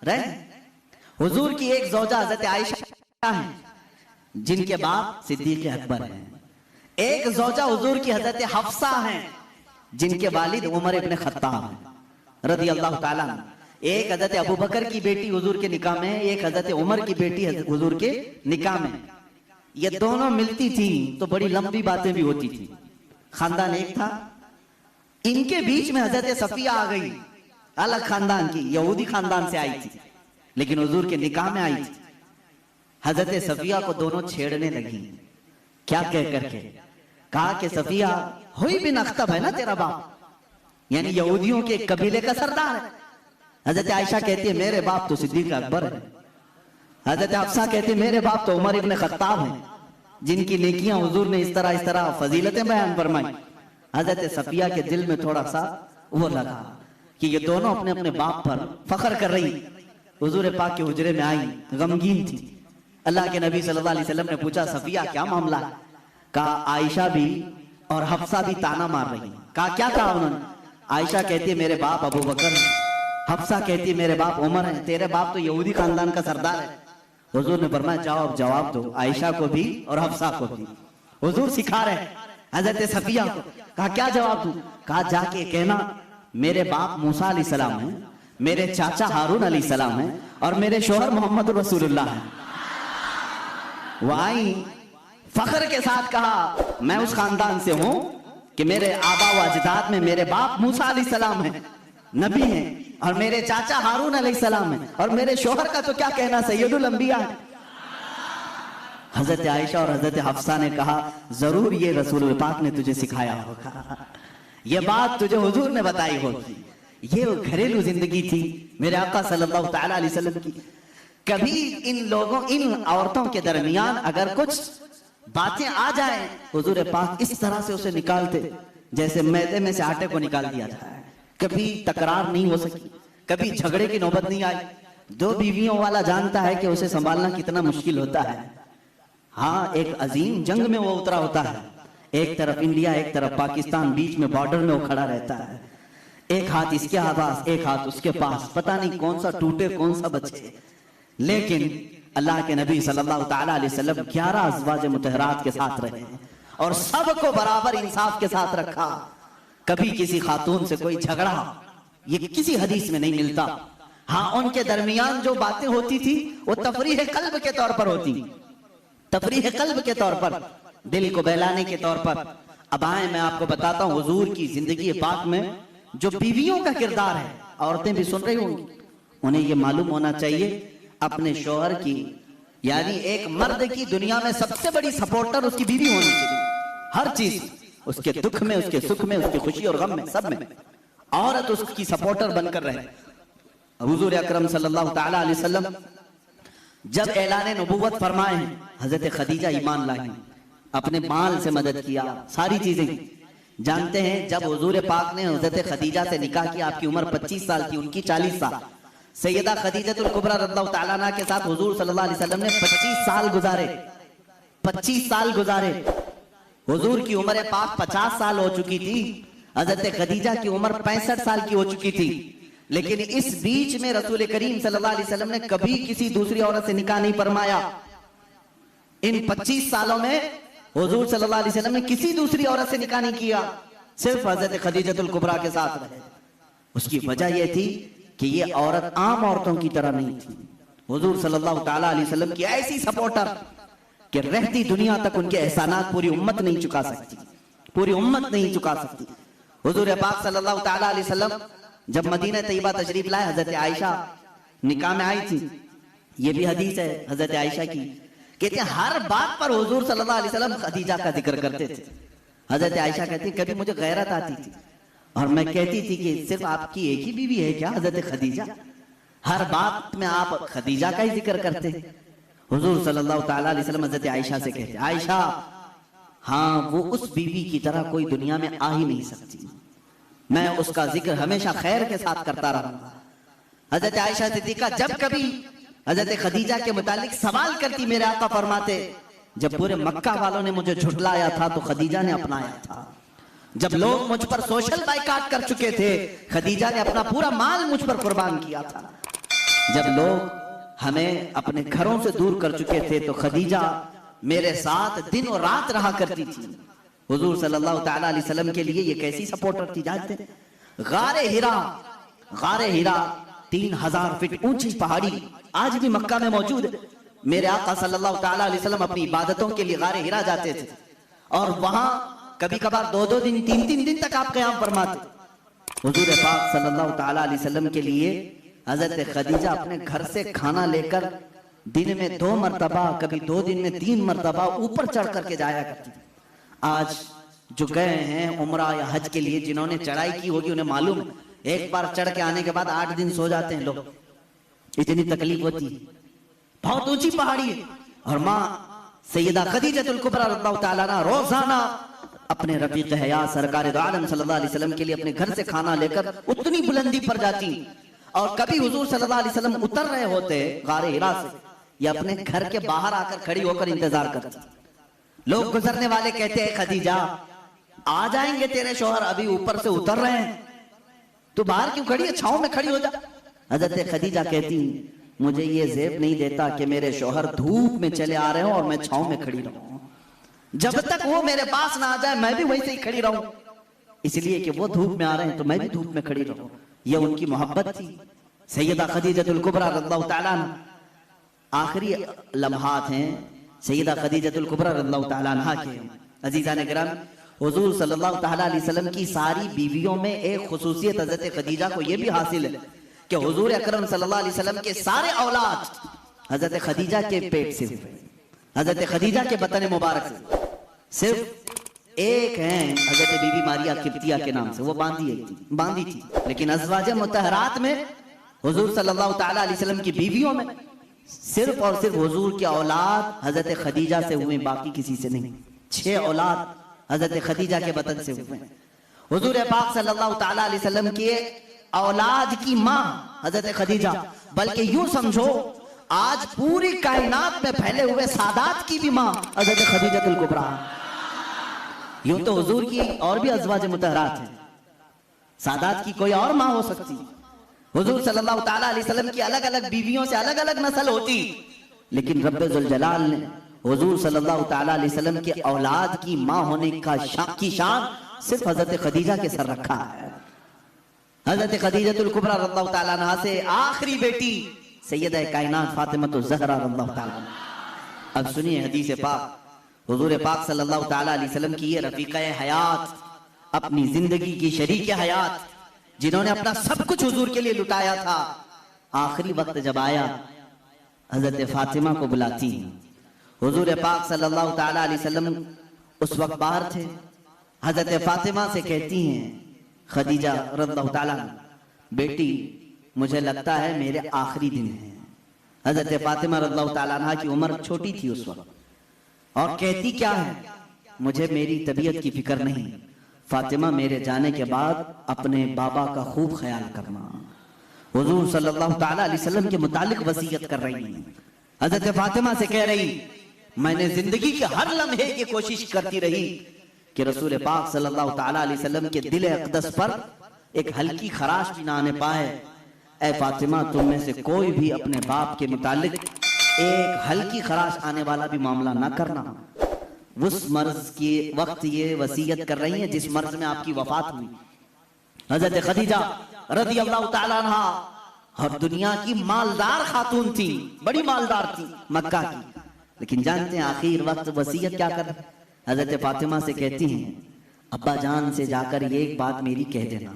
रहे। हुजूर की एक ज़ौजा हज़रत आयशा है जिनके बाप सिद्दीक़ अकबर हैं। एक ज़ौजा हुजूर की हज़रत हफ्सा हैं जिनके वालिद उमर इब्न खत्ताब हैं रज़ी अल्लाह ताला। एक हज़रत अबू बकर की बेटी हुजूर के निकाह में, एक हज़रत उमर की बेटी हुजूर के निकाह में। ये दोनों मिलती थी तो बड़ी लंबी बातें भी होती थी। खानदान एक था, इनके बीच में हज़रत सफिया आ गई, अलग खानदान की, यहूदी खानदान से आई थी, लेकिन हुजूर के निकाह में आई थी। हज़रत सफिया को दोनों छेड़ने लगी। क्या कह करके कहा कि सफिया, हुई बिन अख्तब है ना तेरा बाप, यानी यहूदियों के एक कबीले का सरदार है। हज़रत आयशा कहती है मेरे बाप तो सिद्दीक़ अकबर है। हज़रत हफ्सा कहती है मेरे बाप तो उमर इब्न खत्ताब हैं, जिनकी नेकियां हुजूर ने इस तरह फजीलतें बयान फरमाई। हज़रत सफिया के दिल में थोड़ा सा वो लगा कि ये दोनों अपने अपने बाप पर फख्र कर रही। हुजूर पाक के हुजरे में आई, गमगीन थी। अल्लाह के नबी सल्लल्लाहु अलैहि वसल्लम ने पूछा सफिया क्या मामला? कहा आयशा भी और हफ्सा भी ताना मार रही। कहा क्या कहा उन्होंने? आयशा कहती है मेरे बाप अबू बकर है, हफ्सा कहती है मेरे बाप उमर है, तेरे बाप तो यहूदी खानदान का सरदार है। हुजूर ने फरमाया जाओ अब जवाब दो, आयशा को भी और हफ्सा को भी। हुजूर सिखा रहे हज़रत सफिया को। कहा क्या जवाब दूं? कहा जाके कहना मेरे बाप मूसा अलैहिस्सलाम हैं, मेरे चाचा हारून अलैहिस्सलाम हैं और मेरे शोहर मोहम्मद रसूलुल्लाह हैं। वो आई फख्र के साथ कहा मैं उस खानदान से हूं कि मेरे आबा व अजदाद में मेरे बाप मूसा अलैहिस्सलाम हैं, नबी हैं, और मेरे चाचा हारून अलैहिस्सलाम हैं, और मेरे शोहर का तो क्या कहना सैयदुल अंबिया है। हजरत आयशा और हजरत हफ्सा ने कहा जरूर ये रसूल पाक ने तुझे सिखाया होगा, ये बात तुझे हुजूर ने बताई होगी। ये घरेलू जिंदगी थी मेरे आका सल्लल्लाहु तआला अलैहि वसल्लम की। कभी इन औरतों के दरमियान अगर कुछ बातें आ जाए, हुजूर पाक इस तरह से उसे निकालते जैसे मैदे में से आटे को निकाल दिया जाए। कभी तकरार नहीं हो सकी, कभी झगड़े की नौबत नहीं आई। दो बीवियों वाला जानता है कि उसे संभालना कितना मुश्किल होता है। हाँ, एक अजीम जंग में वो उतरा होता है, एक तरफ इंडिया एक तरफ पाकिस्तान, बीच में बॉर्डर में वो खड़ा रहता है। एक हाथ इसके पास एक हाथ उसके पास, पता नहीं कौन सा टूटे कौन सा बचे। लेकिन अल्लाह के नबी सल्लल्लाहु तआला अलैहि वसल्लम 11 अज़वाज मुतहरात के साथ रहे और सबको बराबर इंसाफ के साथ रखा। कभी किसी खातून से कोई झगड़ा, ये किसी हदीस में नहीं मिलता। हाँ, उनके दरमियान जो बातें होती थी वो तफरीह कल्ब के तौर पर होती, तफरीह कल्ब के तौर पर, दिल को बहलाने के तौर पर। अब आए मैं आपको बताता हूँ हुजूर की जिंदगी पाक में जो बीवियों का किरदार है। औरतें भी सुन रही होंगी, उन्हें ये मालूम होना चाहिए अपने शौहर की, यानी एक मर्द की दुनिया में सबसे बड़ी सपोर्टर उसकी बीवी होनी चाहिए। हर चीज, उसके दुख में, उसके सुख में, उसकी खुशी और गम में, सब में औरत उसकी सपोर्टर बनकर रहे। हुजूर अकरम सल्लल्लाहु तआला अलैहि वसल्लम जब ऐलान नबुव्वत फरमाए हैं, हजरत खदीजा ईमान लाई, अपने माल से मदद किया, सारी चीजें जानते हैं। जब हुजूर पाक ने हजरत खदीजा से निकाह किया, आपकी उम्र 25 साल थी, उनकी 40 साल। सैयदा खदीजतुल कुबरा रज़ियल्लाहु ताला अन्हा के साथ हुजूर सल्लल्लाहु अलैहि वसल्लम ने 25 साल गुजारे, 25 साल गुजारे। हुजूर की उम्र पाक 50 साल हो चुकी थी, हजरत खदीजा की उम्र 65 साल की हो चुकी थी। लेकिन इस बीच में रसूल करीम सल्लल्लाहु अलैहि वसल्लम ने कभी किसी दूसरी औरत से निकाह नहीं फरमाया। इन 25 सालों में हुजूर सल्लल्लाहु अलैहि वसल्लम ने किसी दूसरी औरत से निकाह नहीं किया, सिर्फ हजरत खदीजतुल कुबरा के साथ रहे। उसकी वजह यह थी कि ये औरत आम औरतों की तरह नहीं थी। हुजूर सल्लल्लाहु तआला अलैहि वसल्लम की ऐसी सपोर्टर कि रहती दुनिया तक उनके एहसानात पूरी उम्मत नहीं चुका सकती, पूरी उम्मत नहीं चुका सकती। हुजूर पाक सल्लल्लाहु तआला अलैहि वसल्लम जब मदीना तैयबा तशरीफ लाए, हजरत आयशा निकाह में आई थी। ये भी हदीस है हजरत आयशा की, कहते हैं हर बात पर हुजूर सल्लल्लाहु अलैहि वसल्लम खदीजा का जिक्र करते थे। हजरत आयशा कहती है कभी मुझे गैरत आती थी और मैं कहती थी कि सिर्फ आपकी एक ही बीवी है क्या हजरत खदीजा? हर बात में आप खदीजा का ही जिक्र करते। हुजूर सल्लल्लाहु तआला अलैहि वसल्लम हजरत आयशा से कहते, आयशा हाँ, वो उस बीवी की तरह कोई दुनिया में आ ही नहीं सकती, मैं उसका जिक्र हमेशा खैर के साथ करता रहूंगा। हजरत आयशा सिद्दीका जब कभी हजरत खदीजा के मुतालिक सवाल करती, मेरे आका फरमाते जब पूरे मक्का वालों ने मुझे झुठलाया था तो खदीजा ने अपनाया था। जब लोग मुझ पर सोशल बाइकाट कर चुके थे, खदीजा ने अपना पूरा माल मुझ पर कुर्बान किया था। जब लोग हमें अपने घरों से दूर कर चुके थे तो खदीजा मेरे साथ दिन और रात रहा करती थी। हुजूर सल्लल्लाहु ताला अलैहि वसल्लम के लिए ये कैसी सपोर्टर थी जानते हैं? गारे हिरा 3000 फीट ऊंची पहाड़ी आज भी मक्का में मौजूद है। मेरे आका सल्लल्लाहु ताला अलैहि वसल्लम अपनी इबादतों के लिए गारे हिरा जाते थे और वहां कभी कभार 2-2 दिन 3-3 दिन तक आप क़याम फरमाते। हुजूर पाक सल्लल्लाहु ताला अलैहि वसल्लम के लिए हजरत खदीजा अपने घर से खाना लेकर दिन में 2 मरतबा, कभी 2 दिन में 3 मरतबा ऊपर चढ़ करके जाया करती थी। आज जो गए हैं उम्रा या हज के लिए, जिन्होंने चढ़ाई की होगी उन्हें मालूम है, एक बार चढ़ के आने के बाद 8 दिन सो जाते हैं लोग, इतनी तकलीफ होती है। बहुत ऊंची पहाड़ी है और माँ सैयदा खदीजतुल कुबरा रज़ियल्लाहु ताला अन्हा रोजाना अपने रफीक हयात सरकार दो आलम सल्लल्लाहु अलैहि वसल्लम के लिए अपने घर से खाना लेकर उतनी बुलंदी पर जाती। और कभी हुजूर सल्लल्लाहु अलैहि वसल्लम उतर रहे होते गारे हिरा से, या अपने घर के बाहर आकर खड़ी होकर इंतजार करती। लोग गुजरने वाले कहते हैं खदीजा आ जाएंगे तेरे शौहर, अभी ऊपर से उतर रहे हैं, तो बाहर क्यों खड़ी है, छांव में खड़ी हो जा। हजरत खदीजा कहती मुझे ये ज़ेब नहीं देता कि मेरे शौहर धूप में चले आ रहे हो और मैं छांव में खड़ी रहूं, जब तक वो मेरे पास ना आ जाए मैं भी वैसे ही खड़ी रहूं, इसलिए कि वो धूप में आ रहे हैं तो मैं भी धूप में खड़ी रहूं। ये उनकी मोहब्बत थी सैयदा खदीजतुल कुबरा रज़ियल्लाहु ताला अन्हा। आखिरी लम्हात हैं सैयदा खदीजतुल कुबरा रज़ियल्लाहु ताला अन्हा के। अजीज़ान गिराम, हुजूर सल्लल्लाहु ताला अलैहि वसल्लम की सारी बीवियों में एक खुसूसियत हज़रत खदीजा को यह भी हासिल है कि हुजूर अकरम सल्लल्लाहु अलैहि वसल्लम के सारे औलाद हज़रत खदीजा के पेट से हुए, हज़रत खदीजा के बतन मुबारक से। सिर्फ एक हैं हज़रत बीबी मारिया किब्तिया के नाम से, वो बांधी थी, लेकिन अज़वाज मुतहरात में हुजूर सल्लल्लाहु ताला अलैहि वसल्लम की बीवियों में सिर्फ और सिर्फ हुजूर के औलाद हज़रत खदीजा से हुए, बाकी किसी से नहीं। 6 औलाद हज़रत खदीजा के बतन से हुए। हुजूर पाक सल्लल्लाहु ताला अलैहि वसल्लम के औलाद की माँ हज़रत खदीजा, बल्कि यूं समझो आज पूरी कायनात में फैले हुए सादात की भी माँ हज़रत खदीजतुल कुबरा। यूं तो हुजूर की और भी अज़वाज मुतहरात हैं, सादात की कोई और माँ हो सकती। हुजूर सल्लल्लाहु ताला अलैहि वसल्लम की अलग अलग बीवियों से अलग अलग नस्ल होती, लेकिन रब्बे जुल जलाल ने हुजूर सल्लल्लाहु ताला अलैहि वसल्लम के औलाद की माँ होने की शान सिर्फ हज़रत खदीजा के सर रखा है। हज़रत खदीजतुल कुबरा रज़ियल्लाहु ताला अन्हा से आखिरी बेटी सैयदा कायनात फातिमतुज़ ज़हरा रज़ियल्लाहु ताला अन्हा। अब सुनिए हदीस पाक, हुजूर पाक सल्लल्लाहु ताला अलैहि वसल्लम की ये रफ़ीक़ा हयात, अपनी जिंदगी की शरीक हयात, जिन्होंने अपना सब कुछ हुजूर के लिए लुटाया था, आखिरी वक्त जब आया हज़रत फातिमा को बुलाती। हुजूर पाक सल्लल्लाहु ताला अलैहि वसल्लम उस वक्त बाहर थे। हज़रत फातिमा से कहती हैं खदीजा रज़ियल्लाहु ताला, बेटी मुझे लगता है मेरे आखिरी दिन हैं। हज़रत फातिमा रज़ियल्लाहु ताला अन्हा की उम्र छोटी थी उस वक्त, और कहती क्या है, मुझे मेरी तबीयत की फिक्र नहीं, फातिमा मेरे जाने के बाद अपने बाबा का खूब ख्याल करना। हुजूर सल्लल्लाहु ताला अलैहि वसल्लम के मुतालिक वसीयत कर रही है। हज़रत फातिमा से कह रही, मैंने जिंदगी के हर लम्हे की कोशिश करती रही कि रसूल पाक सल्लल्लाहु ताला अलैहि वसल्लम के दिल अक़दस पर एक हल्की खराश भी ना आने पाए। ऐ फातिमा, तुम में से कोई भी अपने बाप के मुतालिक एक हल्की खराश आने वाला भी मामला ना करना। उस मर्ज के वक्त ये वसीयत कर रही हैं जिस मर्ज में आपकी वफात हुई। हज़रत खदीजा रज़ियल्लाहु ताला अन्हा और दुनिया की मालदार खातून थी, बड़ी मालदार थी मक्का की, लेकिन जानते हैं आखिर वक्त वसीयत क्या कर, हज़रत फातिमा से कहती हैं, अब्बा जान से जाकर ये एक बात मेरी कह देना,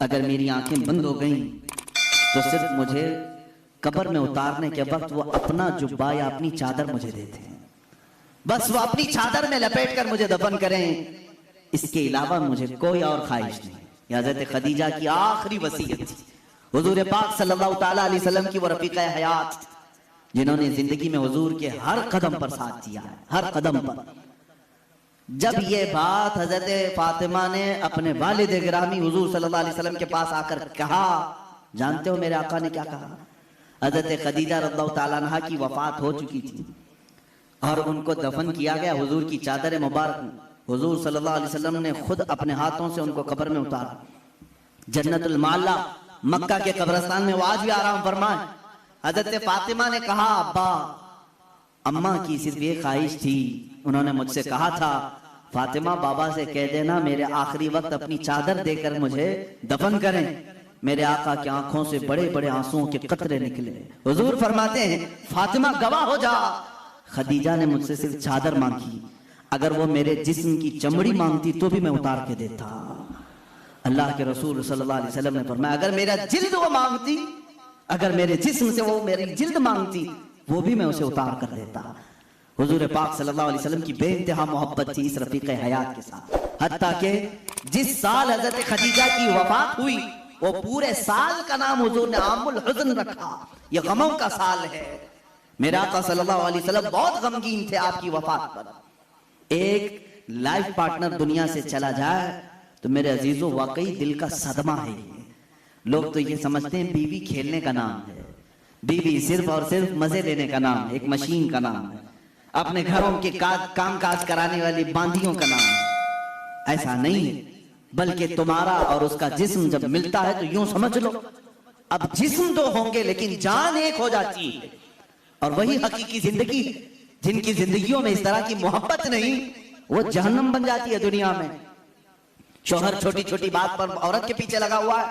अगर मेरी आंखें बंद हो गईं तो सिर्फ मुझे कब्र में उतारने के वक्त वो अपना जुब्बा या अपनी चादर मुझे देते हैं, बस वो अपनी चादर में लपेट कर मुझे दफन करें, इसके अलावा मुझे कोई और ख्वाहिश नहीं। हज़रत खदीजा की आखिरी वसीयत थी। हुजूर पाक सल्लल्लाहु ताला अलैहि वसल्लम की वो रफ़ीक़ा हयात, जिन्होंने जिंदगी में हुजूर के हर कदम पर साथ दिया है, हर कदम पर। जब ये बात हज़रत फातिमा ने अपने वालिद गिरामी हुजूर सल्लल्लाहु अलैहि वसल्लम के पास आकर कहा, जानते हो मेरे आका ने क्या कहा? हज़रत खदीजा रज़ियल्लाहु ताला अन्हा की वफात हो चुकी थी और उनको दफन किया गया हुजूर की चादर मुबारक में। हुजूर सल्लल्लाहु अलैहि वसल्लम ने खुद अपने हाथों से उनको कब्र में उतारा। जन्नतुल माला मक्का के कब्रिस्तान में वो आज भी आराम फरमाए। हजरत फातिमा ने कहा, अब्बा अम्मा की सिर्फ ये ख्वाहिश थी, उन्होंने मुझसे कहा था फातिमा बाबा से कह देना मेरे आखिरी वक्त अपनी चादर देकर मुझे दफन करें। मेरे आका की आंखों से बड़े बड़े आंसुओं के कतरे निकले। हुजूर फरमाते हैं फातिमा गवाह हो जा, खदीजा ने मुझसे सिर्फ चादर मांगी, अगर वो मेरे जिस्म की चमड़ी मांगती तो भी मैं उतार के देता। अल्लाह के रसूल सल्लल्लाहु अलैहि वसल्लम ने फरमाया अगर मेरा जिल्द वो मांगती, अगर मेरे जिस्म से वो मेरी जिल्द मांगती, वो भी मैं उसे उतार कर देता। हुजूर पाक सल्लल्लाहु अलैहि वसल्लम की बेइंतहा मोहब्बत थी इस रफीक़े हयात के साथ, हत्ता के जिस साल हजरत खदीजा की वफात हुई वो पूरे साल का नाम हुजूर ने आमुल हुज़्न रखा, ये गमों का साल है। मेरे आका सल्लल्लाहु अलैहि वसल्लम बहुत गमगीन थे आपकी वफात पर। एक लाइफ पार्टनर दुनिया से चला जाए तो मेरे अजीजों वाकई दिल का सदमा है ये। लोग तो ये समझते हैं बीवी खेलने का नाम है, बीवी सिर्फ और सिर्फ मजे लेने का नाम है, एक मशीन का नाम है, अपने घरों के काम काज कराने वाली बांदियों का नाम है। ऐसा नहीं है, बल्कि तुम्हारा और उसका जिस्म जब मिलता है तो यूं समझ लो अब जिस्म तो होंगे लेकिन जान एक हो जाती है। और वही हकीकी जिंदगी, जिनकी जिंदगियों में इस तरह की मोहब्बत नहीं, वो जहन्नम बन जाती है दुनिया में। शौहर छोटी छोटी बात पर औरत के पीछे लगा हुआ है,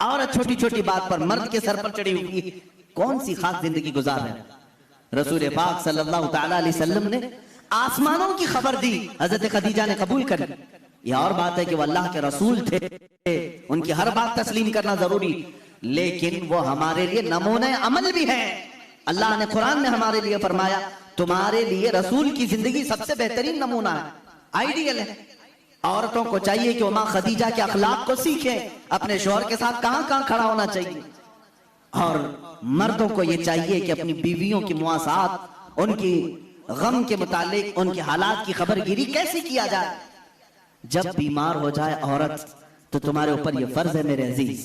औरत छोटी छोटी बात पर मर्द के सर पर चढ़ी हुई है, कौन सी खास जिंदगी गुजार रहे हैं। रसूल पाक सल्लल्लाहु तआला अलैहि वसल्लम ने आसमानों की खबर दी, हजरत खदीजा ने कबूल कर। यह और बात है कि वो अल्लाह के रसूल थे, उनकी हर बात तस्लीम करना जरूरी, लेकिन वो हमारे लिए नमूने अमल भी है। अल्लाह ने कुरान में हमारे लिए फरमाया तुम्हारे लिए रसूल की जिंदगी सबसे बेहतरीन नमूना है, आइडियल है। औरतों को चाहिए कि वो मां खदीजा के अखलाक को सीखें, अपने शौहर के साथ कहां कहां खड़ा होना चाहिए। और मर्दों को ये चाहिए कि अपनी बीवियों की मुआसात, उनकी गम के मुतालिक उनके हालात की खबरगिरी कैसे किया जाए। जब बीमार हो जाए औरत तो तुम्हारे ऊपर यह फर्ज है मेरे अजीज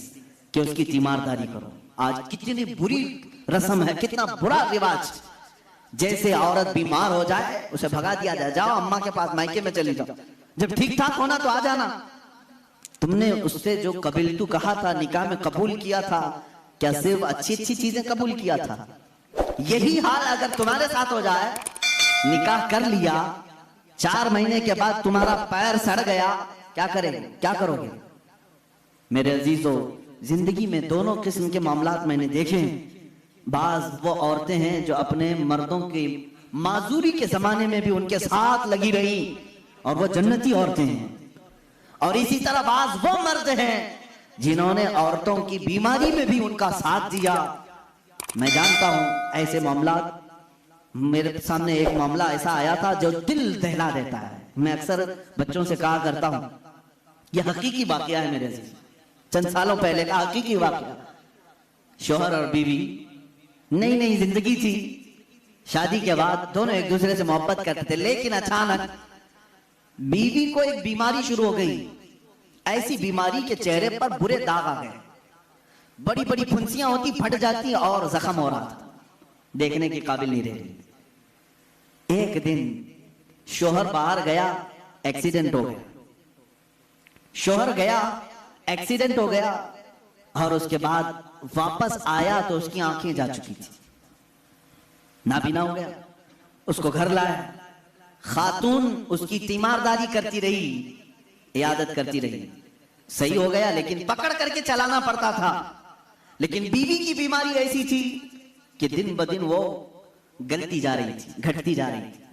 कि उसकी तीमारदारी करो। आज कितनी बुरी रस्म है, कितना बुरा रिवाज, जैसे औरत बीमार हो जाए उसे भगा दिया जाए, जाओ अम्मा के पास मायके में चली जाओ, जब ठीक ठाक होना तो आ जाना। तुमने उससे जो कबीलतू कहा था, निकाह में कबूल किया था, क्या सिर्फ अच्छी अच्छी चीजें कबूल किया था? यही हाल अगर तुम्हारे साथ हो जाए, निकाह कर लिया, 4 महीने के बाद तुम्हारा पैर सड़ गया, क्या करेंगे, क्या करोगे? मेरे अजीजों, जिंदगी में दोनों किस्म के मामलात मैंने देखे हैं। बाज वो औरतें हैं जो अपने मर्दों की माजूरी के जमाने में भी उनके साथ लगी रही और वो जन्नती औरतें हैं। और इसी तरह बाज वो मर्द हैं जिन्होंने औरतों की बीमारी में भी उनका साथ दिया। मैं जानता हूं ऐसे मामलात, मेरे सामने एक मामला ऐसा आया था जो दिल दहला देता है। मैं अक्सर बच्चों से कहा करता हूं, यह हकीकी वाकया है मेरे से, चंद सालों पहले का हकीकी वाकया। शौहर और बीवी नई नई जिंदगी थी, शादी के बाद दोनों एक दूसरे से मोहब्बत करते थे, लेकिन अचानक बीवी को एक बीमारी शुरू हो गई। ऐसी बीमारी के चेहरे पर बुरे दाग आ गए, बड़ी बड़ी फुंसियां होती, फट जाती और जख्म हो रहा था, देखने के काबिल नहीं रहे। एक दिन शौहर बाहर गया, एक्सीडेंट हो गया। शौहर गया, एक्सीडेंट हो गया और उसके बाद वापस आया तो उसकी आंखें जा चुकी थी, नाबीना हो गया। उसको घर लाया, खातून उसकी तीमारदारी करती रही, इयादत करती रही, सही हो गया लेकिन पकड़ करके चलाना पड़ता था। लेकिन बीवी की बीमारी ऐसी थी कि दिन ब दिन वो गलती जा रही थी, घटती जा रही थी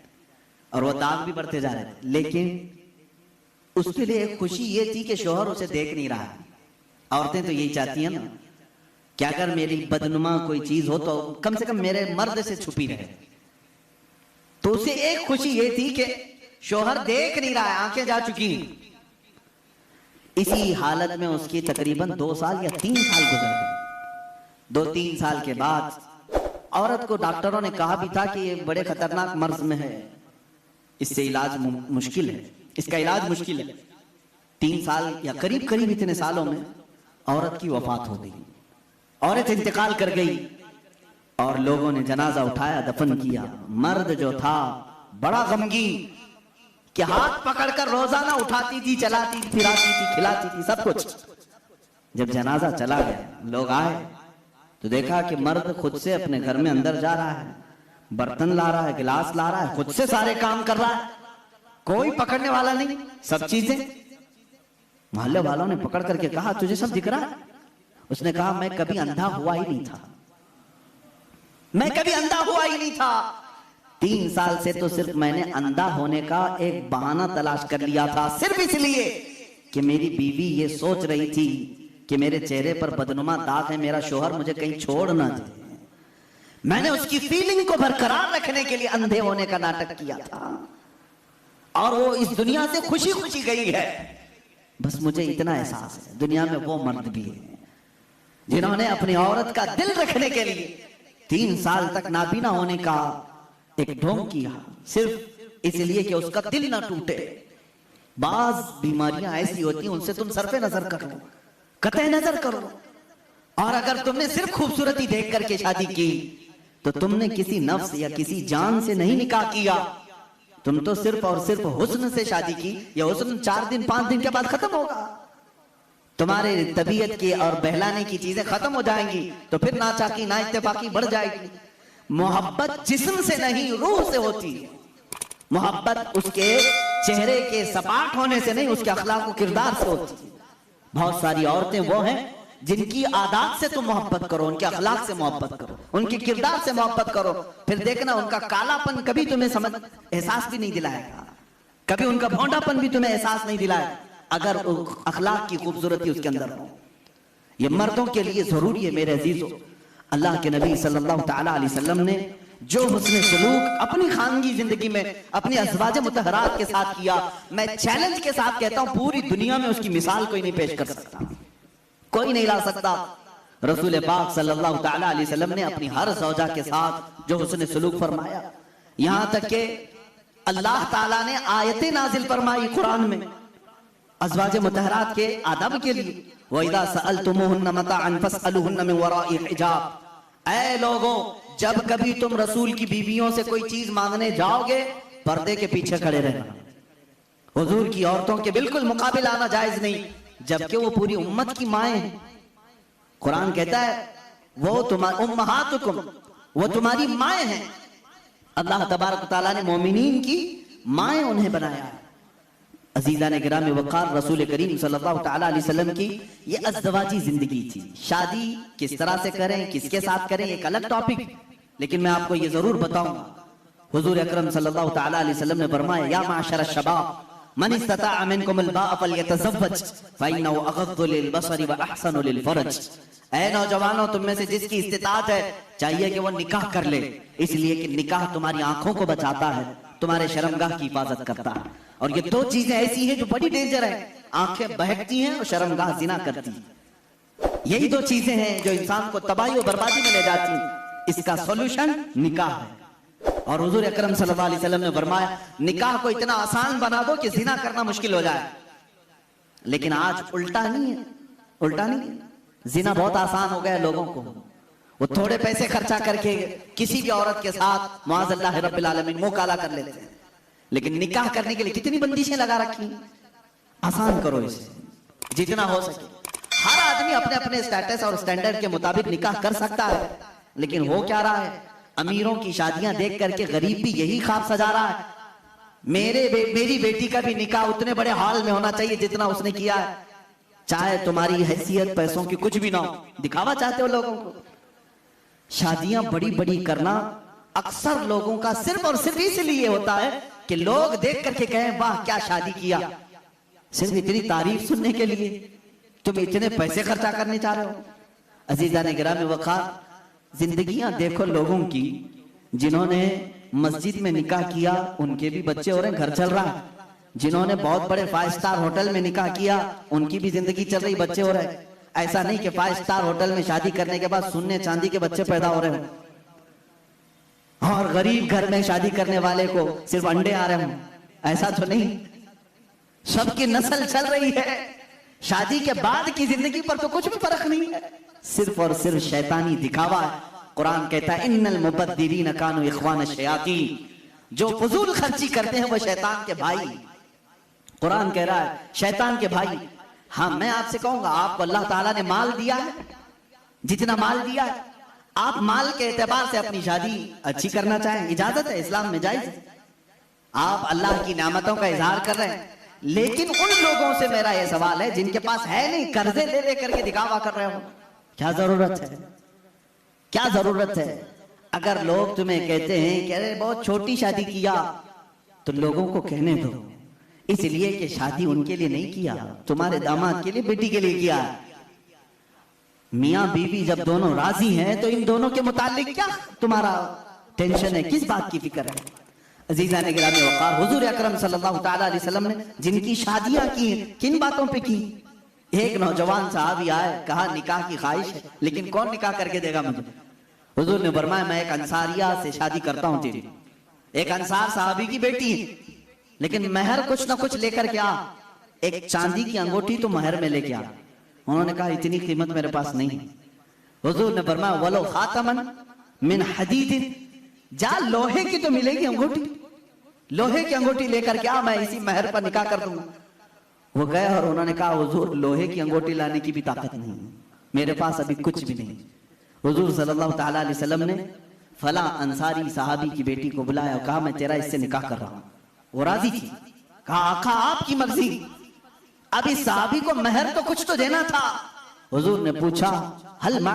और वो दाग भी बढ़ते जा रहे थे। लेकिन उसके लिए खुशी ये थी कि शौहर उसे देख नहीं रहा है। औरतें तो यही चाहती हैं ना कि अगर मेरी बदनुमा कोई चीज हो तो कम से कम मेरे मर्द से छुपी रहे। तो उसे एक खुशी ये थी कि शौहर देख नहीं रहा है, आंखें जा चुकी। इसी हालत में उसकी तकरीबन 2 साल या 3 साल गुजर गए। 2-3 साल के बाद औरत को डॉक्टरों ने कहा भी था कि ये बड़े खतरनाक मर्ज में है, इससे इलाज मुश्किल है, इसका इलाज मुश्किल है। 3 साल या करीब करीब इतने सालों में औरत की वफात हो गई, औरत इंतकाल कर गई और लोगों ने जनाजा उठाया, दफन किया। मर्द जो था बड़ा गमगीन कि हाथ पकड़कर रोजाना उठाती थी, चलाती थी, फिराती थी, खिलाती थी, सब कुछ। जब जनाजा चला गया, लोग आए, तो देखा कि मर्द खुद से अपने घर में अंदर जा रहा है, बर्तन ला रहा है, गिलास ला रहा है, खुद से सारे काम कर रहा है, कोई पकड़ने वाला नहीं, सब चीजें। मोहल्ले वालों ने पकड़ करके कहा तुझे सब दिख रहा है? उसने कहा मैं कभी अंधा हुआ ही नहीं था, मैं कभी अंधा हुआ ही नहीं था। 3 साल से तो सिर्फ मैंने अंधा होने का एक बहाना तलाश कर लिया था, सिर्फ इसलिए कि मेरी बीवी ये सोच रही थी कि मेरे चेहरे पर बदनुमा दाग है, मेरा शोहर मुझे कहीं छोड़ ना दे। मैंने उसकी फीलिंग को बरकरार रखने के लिए अंधे होने का नाटक किया था, और वो इस दुनिया से खुशी खुशी गई है। बस मुझे इतना एहसास है दुनिया में वो मर्द भी है जिन्होंने अपनी औरत का दिल रखने के लिए 3 साल तक नाबीना होने का एक ढोंग किया, सिर्फ इसलिए कि उसका दिल ना टूटे। बाज बीमारियां ऐसी होती हैं उनसे तुम सरफे नजर करो, कतई नजर करो। और अगर तुमने सिर्फ खूबसूरती देख करके शादी की तो तुमने किसी नफ्स या किसी जान से नहीं निकाह किया, तुम तो सिर्फ और सिर्फ हुस्न से शादी की। यह हुस्न 4 दिन 5 दिन के बाद खत्म होगा, तुम्हारे तबीयत की और बहलाने की चीजें खत्म हो जाएंगी, तो फिर नाचाकी ना इत्तेफाकी बढ़ जाएगी। मोहब्बत जिस्म से नहीं रूह से होती है। मोहब्बत उसके चेहरे के सपाट होने से नहीं, उसके अखलाक व किरदार से होती है। बहुत सारी औरतें वो हैं जिनकी आदत से तुम मोहब्बत करो, उनके अखलाक से मोहब्बत करो, उनके किरदार से मोहब्बत करो, फिर देखना उनका कालापन कभी तुम्हें समझ एहसास भी नहीं दिलाएगा, कभी उनका भौंडापन भी तुम्हें एहसास नहीं दिलाएगा, अगर अखलाक की खूबसूरती उसके अंदर हो। ये मर्दों के लिए जरूरी है मेरे अजीजों। अल्लाह के नबी सल्लल्लाहु तआला अलैहि वसल्लम ने जो हुस्न सलूक अपनी खानगी जिंदगी में अपने अज़वाज मुतहरात के साथ किया, मैं चैलेंज के साथ कहता हूं पूरी दुनिया में उसकी मिसाल कोई नहीं पेश कर सकता, कोई नहीं ला सकता। रसूल पाक सल्लल्लाहु तआला अलैहि वसल्लम ने अपनी हर ज़ौजा के साथ जो हुस्न सलूक फरमाया, यहां तक कि अल्लाह ताला ने आयतें नाजिल फरमाई कुरान में अज़वाज मुतहरात के आदब के लिए। वइज़ा सअलतुमुहुन्ना मताअन फस्अलूहुन्ना मिन वराइ हिजाब। ऐ लोगों, जब कभी तुम रसूल की बीवियों से कोई चीज मांगने जाओगे पर्दे के पीछे खड़े रहना। हुजूर की औरतों के बिल्कुल मुकाबिला आना जायज नहीं, जबकि वो पूरी उम्मत की माएं हैं। कुरान कहता है वो तुम्हारी उम्महातुकुम, वो तुम्हारी माएं हैं। अल्लाह तबारक व तआला ने मोमिनीन की माएं उन्हें बनाया है। अजीज़ान गिरामी वक़ार, रसूल करीम सल्लल्लाहु तआला अलैहि वसल्लम की ये अज़वाजी जिंदगी थी। शादी किस तरह से करें, किसके साथ करें, एक अलग टॉपिक, लेकिन मैं आपको ये जरूर बताऊंगा। हुजूर अकरम सल्लल्लाहु तआला अलैहि वसल्लम ने फरमाया, या माशर शबाब मन इस्तताअ मिनकुमुल बाअ फल्यतज़व्वज फ़इन्नहु अग़द्दु लिलबसरि व अहसनु लिलफ़रज। ऐ नौजवानों, तुम में से जिसकी इस्तिताअत है चाहिए कि वो निकाह कर ले, इसलिए कि निकाह तुम्हारी आंखों को बचाता है, तुम्हारे शर्मगाह की हिफाजत करता है। और ये 2 चीजें ऐसी हैं जो बड़ी डेंजर है, आंखें बहकती हैं और शर्मगाह ज़िना करती है। यही 2 चीजें हैं जो इंसान को तबाही और बर्बादी में ले जाती हैं। इसका सॉल्यूशन निकाह है। और हुजूर अकरम सल्लल्लाहु अलैहि वसल्लम ने फरमाया, निकाह को इतना आसान बना दो कि ज़िना करना मुश्किल हो जाए। लेकिन आज उल्टा नहीं है, उल्टा नहीं है। ज़िना बहुत आसान हो गया है लोगों को। वो थोड़े पैसे खर्चा करके किसी भी औरत के साथ मुआज़ल्लाह रब्बिल आलमीन मुंह काला कर लेते हैं। लेकिन निकाह करने के लिए कितनी बंदिशें लगा रखी। आसान करो इसे जितना हो सके। हर आदमी अपने अपने स्टेटस और स्टैंडर्ड के मुताबिक निकाह कर सकता है, लेकिन हो क्या रहा है, अमीरों की शादियां देख करके गरीब भी यही ख्वाब सजा रहा है, मेरी बेटी का भी निकाह उतने बड़े हाल में होना चाहिए जितना उसने किया है। चाहे तुम्हारी हैसियत पैसों की कुछ भी ना हो, दिखावा चाहते हो लोगों को। शादियां बड़ी बड़ी करना अक्सर लोगों का सिर्फ और सिर्फ इसलिए होता है कि लोग देख करके कहें वाह क्या शादी किया। सिर्फ इतनी तारीफ सुनने के लिए तुम इतने पैसे खर्चा करने चाह रहे हो। अजीज़ान गिरामी वक़ार, जिंदगियां देखो लोगों की, जिन्होंने मस्जिद में निकाह किया उनके भी बच्चे हो रहे हैं, घर चल रहा है। जिन्होंने बहुत बड़े 5 स्टार होटल में निकाह किया उनकी भी जिंदगी चल रही, बच्चे हो रहे हैं। ऐसा नहीं कि 5 स्टार होटल में शादी करने के बाद सोने चांदी के बच्चे पैदा हो रहे हो, और गरीब घर में शादी करने वाले को सिर्फ अंडे आ रहे हो, ऐसा तो नहीं। सबकी नस्ल चल रही है। शादी के बाद की जिंदगी पर तो कुछ भी फर्क नहीं है, सिर्फ और सिर्फ शैतानी दिखावा है। कुरान कहता है इन्नल मुबद्दिरीन कानू इख्वान शयातीन, जो फजूल खर्ची करते हैं वो शैतान के भाई। कुरान कह रहा है शैतान के भाई। हाँ, मैं आपसे कहूंगा, आपको अल्लाह ताला ने माल दिया है, जितना माल दिया है आप माल के एतबार से अपनी शादी अच्छी करना चाहें, इजाजत है, इस्लाम में जायज है। आप अल्लाह की नेमतों का इजहार कर रहे हैं, लेकिन उन लोगों से मेरा यह सवाल है जिनके पास है नहीं, कर्जे ले ले करके दिखावा कर रहे हो, क्या जरूरत है? क्या जरूरत है? अगर लोग तुम्हें कहते हैं कि अरे बहुत छोटी शादी किया, तो लोगों को कहने दो, इसलिए कि शादी उनके लिए नहीं किया, तुम्हारे दामाद के लिए, बेटी के लिए किया। मियां बीवी जब दोनों राजी हैं तो इन दोनों के मुतालिक क्या तुम्हारा टेंशन है, किस बात की फिक्र है? अजीजा ने गिरामी वक़ार, हुजूर अकरम सल्लल्लाहु तआला अलैहि वसल्लम ने जिनकी शादियां की, किन बातों पे की? एक नौजवान साहबी आए, कहा निकाह की ख्वाहिश है, लेकिन कौन निकाह करके देगा मुझे? हुजूर ने फरमाया मैं एक अंसारिया से शादी करता हूं तेरी, एक अंसार साहबी की बेटी है, लेकिन महर कुछ ना कुछ लेकर के आ, एक चांदी की अंगूठी तो महर में लेके आ। उन्होंने कहा इतनी कीमत मेरे पास नहीं है। हुजूर ने फरमाया वलो खातमन मिन हदीद, जा लोहे की तो मिलेगी अंगूठी, लोहे की अंगूठी लेकर के आ, मैं इसी महर पर निकाह कर दूंगा। वो गए और उन्होंने कहा हुजूर लोहे की अंगूठी लाने की भी ताकत नहीं है, मेरे पास अभी कुछ भी नहीं। हुजूर सल्लल्लाहु तआला अलैहि वसल्लम ने फला अंसारी साहबी की बेटी को बुलाया और कहा मैं तेरा इससे निकाह कर रहा हूं। वो राजी थी, कहा आका आपकी मर्जी, अब इस साहबी को महर तो कुछ तो देना था। हुजूर ने पूछा हल मा